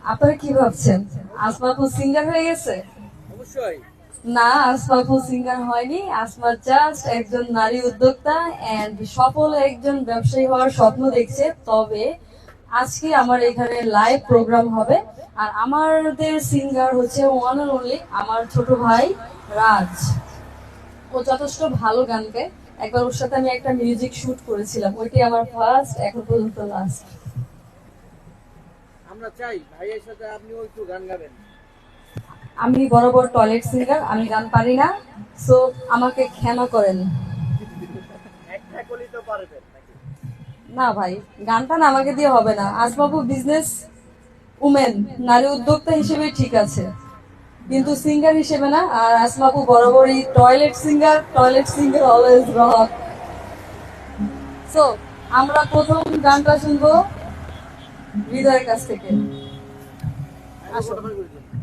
আপনারা কি ভাবছেন আসমা আপু সিঙ্গার হয়ে গেছে? অবশ্যই। না, আসমা আপু সিঙ্গার হয়নি। আসমা জাস্ট একজন নারী উদ্যোক্তা এন্ড সফল একজন ব্যবসায়ী হওয়ার স্বপ্ন দেখছে। তবে আজকে আমার এখানে লাইভ প্রোগ্রাম হবে, আর আমাদের সিঙ্গার হচ্ছে ওয়ান অ্যান্ড অনলি আমার ছোট ভাই রাজ। ও যথেষ্ট ভালো গান গায়। একবার ওর সাথে আমি একটা মিউজিক শুট করেছিলাম, ওইটাই আমার ফার্স্ট, এখন পর্যন্ত লাস্ট। আমরা চাই ভাইয়ের সাথে আপনিও একটু গান গাবেন। আমি বরাবর টয়লেট সিঙ্গার, আমি গান পারি না, সো আমাকে ক্ষমা করেন। একটা কলি তো পারবেন নাকি? না ভাই, গানটা না আমাকে দিয়ে হবে না। আসবাবু বিজনেস উমেন, নারী উদ্যোক্তা হিসেবে ঠিক আছে, কিন্তু সিঙ্গার হিসেবে না। আর আসমাপু বরাবরই toilet singer always rock. So আমরা প্রথম গানটা শুনবো হৃদয়ের কাছ থেকে। আমি আসো। ফটোফট করে দিন।